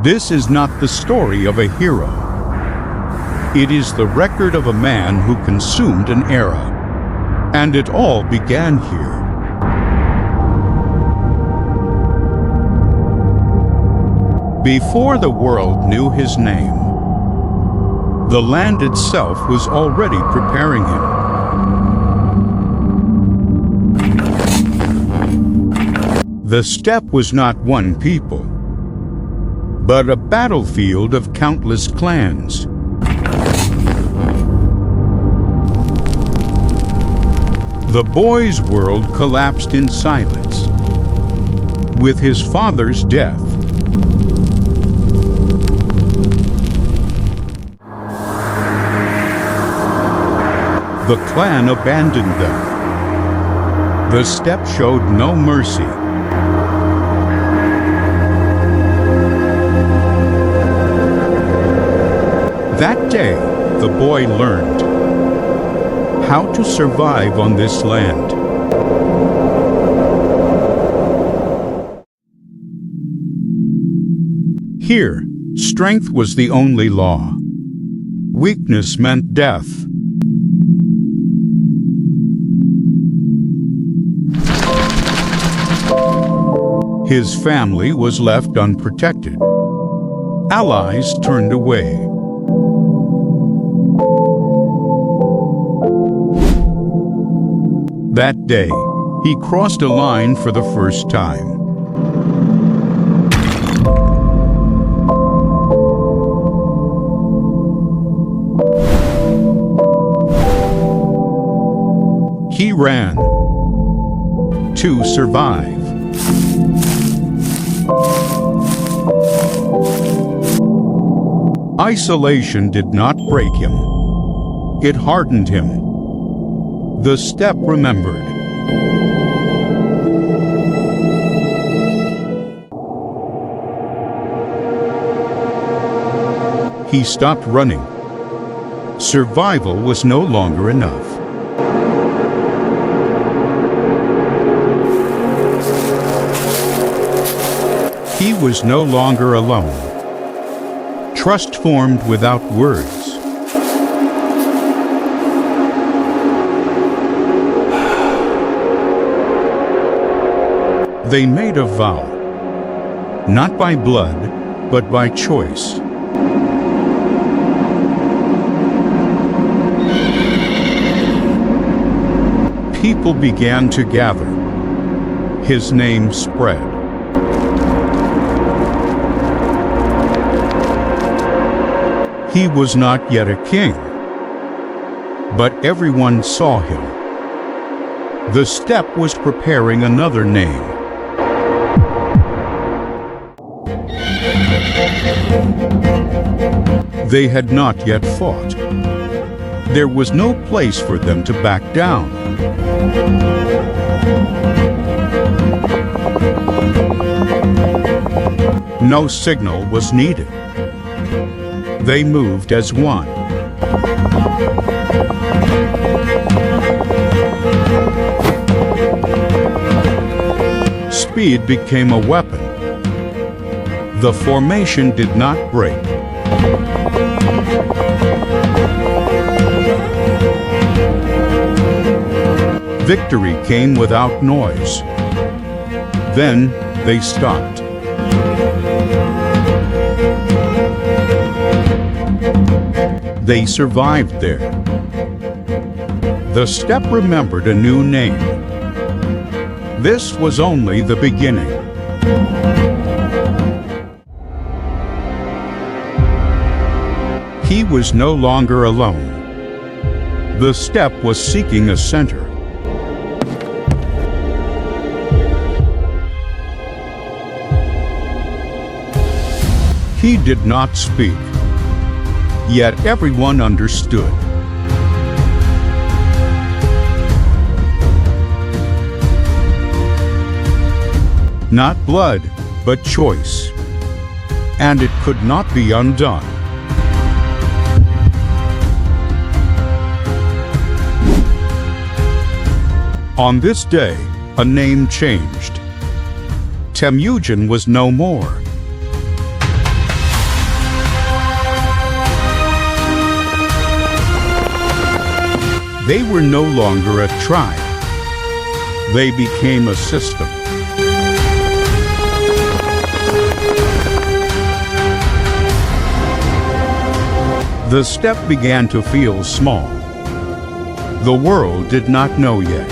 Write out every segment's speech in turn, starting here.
This is not the story of a hero. It is the record of a man who consumed an era. And it all began here. Before the world knew his name, the land itself was already preparing him. The steppe was not one people, but a battlefield of countless clans. The boy's world collapsed in silence with his father's death. The clan abandoned them. The steppe showed no mercy. That day, the boy learned how to survive on this land. Here, strength was the only law. Weakness meant death. His family was left unprotected. Allies turned away. That day, he crossed a line for the first time. He ran to survive. Isolation did not break him. It hardened him. The steppe remembered. He stopped running. Survival was no longer enough. He was no longer alone. Trust formed without words. They made a vow, not by blood, but by choice. People began to gather. His name spread. He was not yet a king, but everyone saw him. The steppe was preparing another name. They had not yet fought. There was no place for them to back down. No signal was needed. They moved as one. Speed became a weapon. The formation did not break. Victory came without noise. Then they stopped. They survived there. The steppe remembered a new name. This was only the beginning. He was no longer alone. The steppe was seeking a center. He did not speak, yet everyone understood. Not blood, but choice. And it could not be undone. On this day, a name changed. Temujin was no more. They were no longer a tribe. They became a system. The steppe began to feel small. The world did not know yet.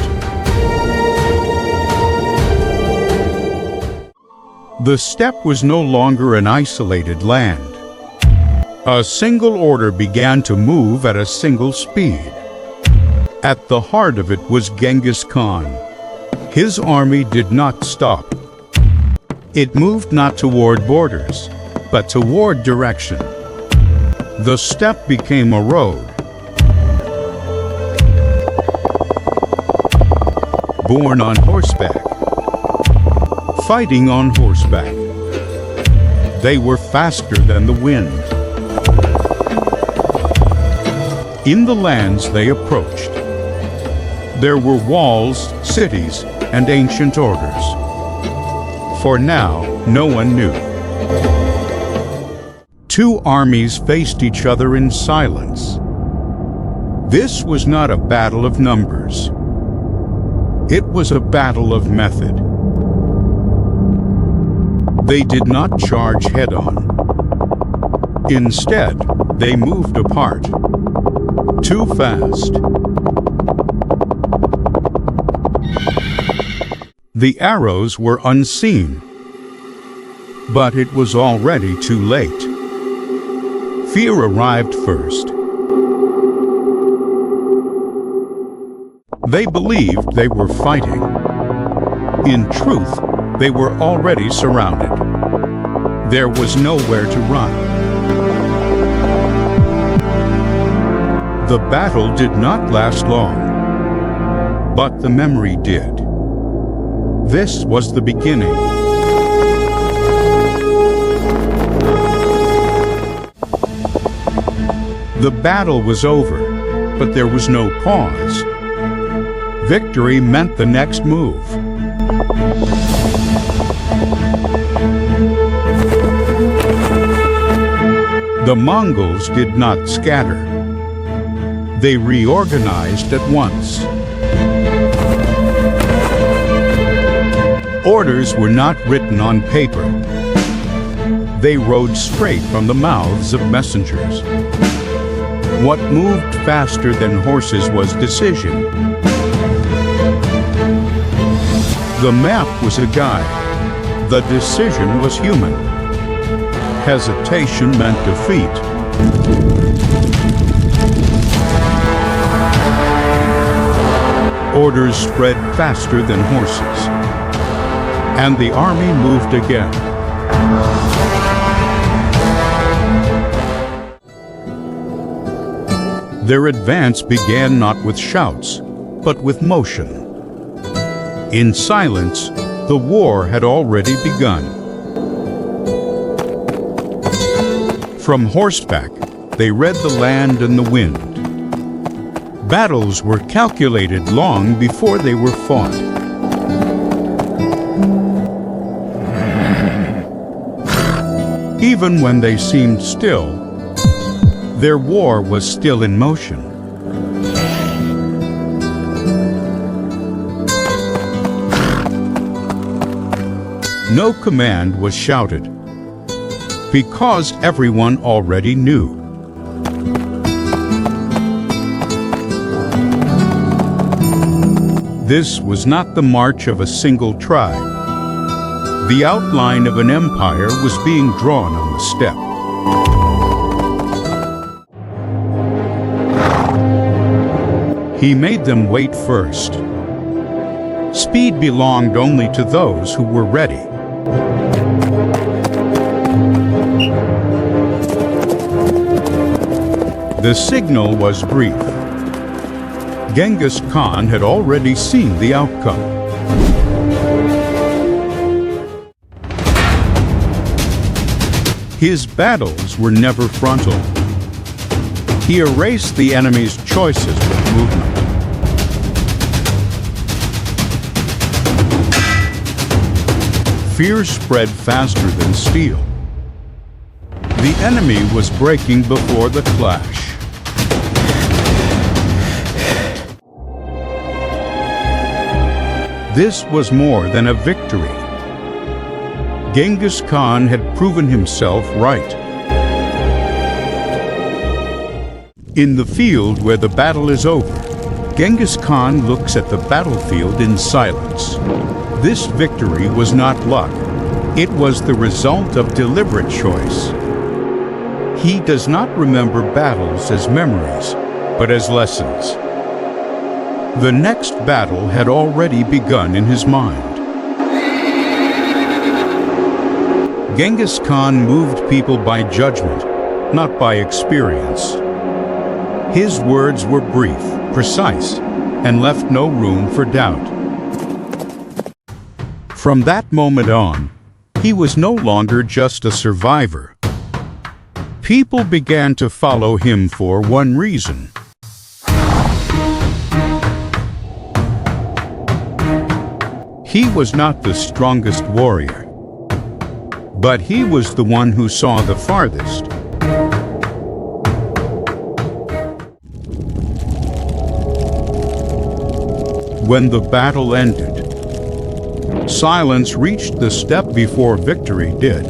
The steppe was no longer an isolated land. A single order began to move at a single speed. At the heart of it was Genghis Khan. His army did not stop. It moved not toward borders, but toward direction. The steppe became a road. Born on horseback, fighting on horseback. They were faster than the wind. In the lands they approached, there were walls, cities, and ancient orders. For now, no one knew. Two armies faced each other in silence. This was not a battle of numbers. It was a battle of method. They did not charge head-on. Instead, they moved apart. Too fast. The arrows were unseen, but it was already too late. Fear arrived first. They believed they were fighting. In truth, they were already surrounded. There was nowhere to run. The battle did not last long, but the memory did. This was the beginning. The battle was over, but there was no pause. Victory meant the next move. The Mongols did not scatter. They reorganized at once. Orders were not written on paper. They rode straight from the mouths of messengers. What moved faster than horses was decision. The map was a guide. The decision was human. Hesitation meant defeat. Orders spread faster than horses, and the army moved again. Their advance began not with shouts, but with motion. In silence, the war had already begun. From horseback, they read the land and the wind. Battles were calculated long before they were fought. Even when they seemed still, their war was still in motion. No command was shouted, because everyone already knew. This was not the march of a single tribe. The outline of an empire was being drawn on the steppe. He made them wait first. Speed belonged only to those who were ready. The signal was brief. Genghis Khan had already seen the outcome. His battles were never frontal. He erased the enemy's choices with movement. Fear spread faster than steel. The enemy was breaking before the clash. This was more than a victory. Genghis Khan had proven himself right. In the field where the battle is over, Genghis Khan looks at the battlefield in silence. This victory was not luck. It was the result of deliberate choice. He does not remember battles as memories, but as lessons. The next battle had already begun in his mind. Genghis Khan moved people by judgment, not by experience. His words were brief, precise, and left no room for doubt. From that moment on, he was no longer just a survivor. People began to follow him for one reason. He was not the strongest warrior, but he was the one who saw the farthest. When the battle ended, silence reached the steppe before victory did.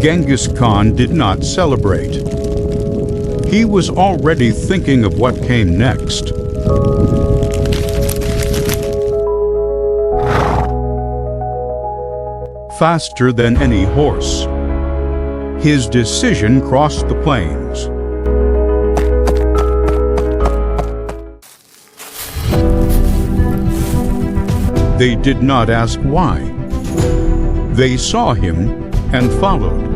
Genghis Khan did not celebrate. He was already thinking of what came next. Faster than any horse, his decision crossed the plains. They did not ask why. They saw him and followed.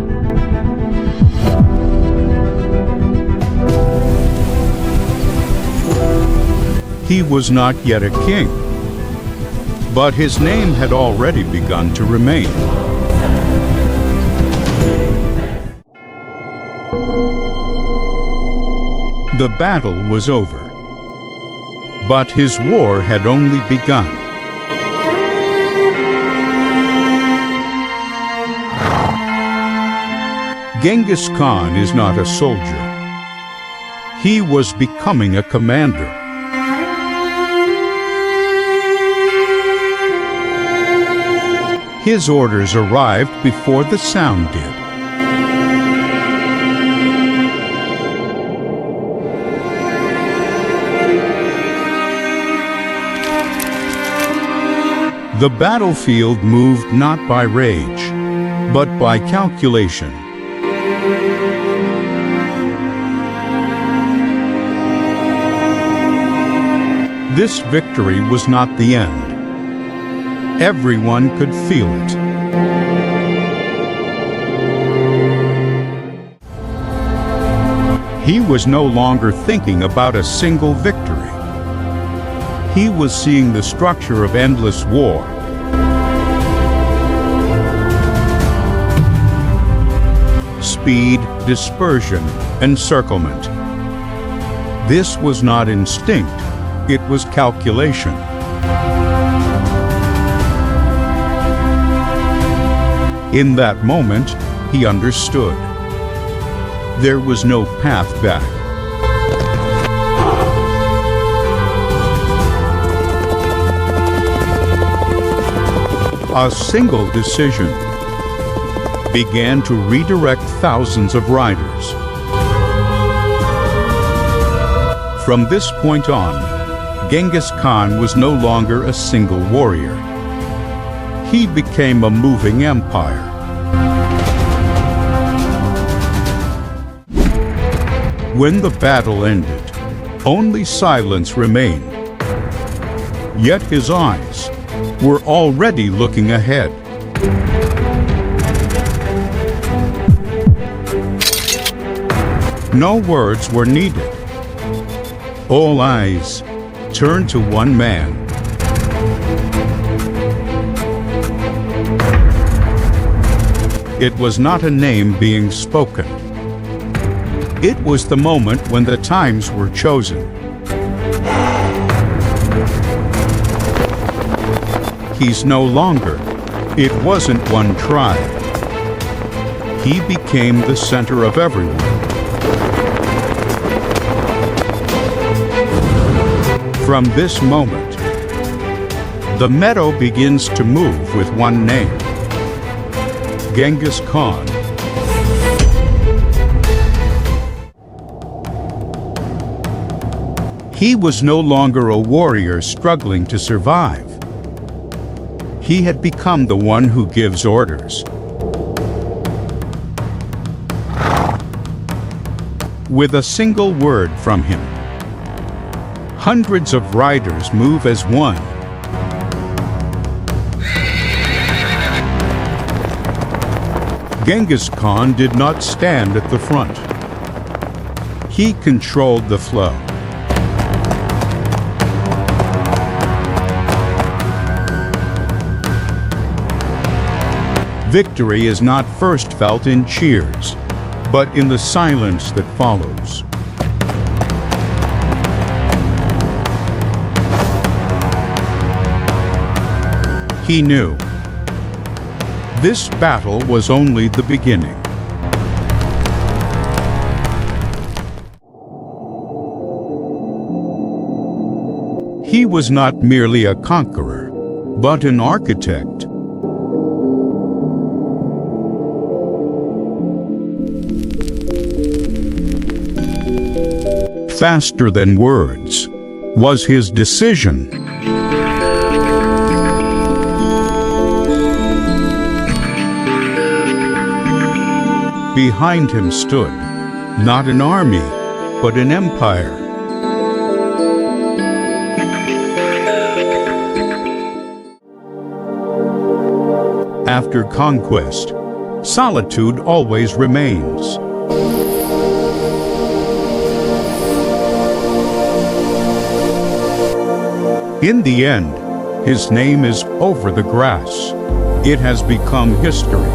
He was not yet a king, but his name had already begun to remain. The battle was over, but his war had only begun. Genghis Khan is not a soldier. He was becoming a commander. His orders arrived before the sound did. The battlefield moved not by rage, but by calculation. This victory was not the end. Everyone could feel it. He was no longer thinking about a single victory. He was seeing the structure of endless war. Speed, dispersion, encirclement. This was not instinct, it was calculation. In that moment, he understood. There was no path back. A single decision began to redirect thousands of riders. From this point on, Genghis Khan was no longer a single warrior. He became a moving empire. When the battle ended, only silence remained. Yet his eyes were already looking ahead. No words were needed. All eyes turned to one man. It was not a name being spoken. It was the moment when the times were chosen. He's no longer. It wasn't one tribe. He became the center of everyone. From this moment, the meadow begins to move with one name: Genghis Khan. He was no longer a warrior struggling to survive. He had become the one who gives orders. With a single word from him, hundreds of riders move as one. Genghis Khan did not stand at the front. He controlled the flow. Victory is not first felt in cheers, but in the silence that follows. He knew this battle was only the beginning. He was not merely a conqueror, but an architect. Faster than words was his decision. Behind him stood not an army, but an empire. After conquest, solitude always remains. In the end, his name is over the grass. It has become history.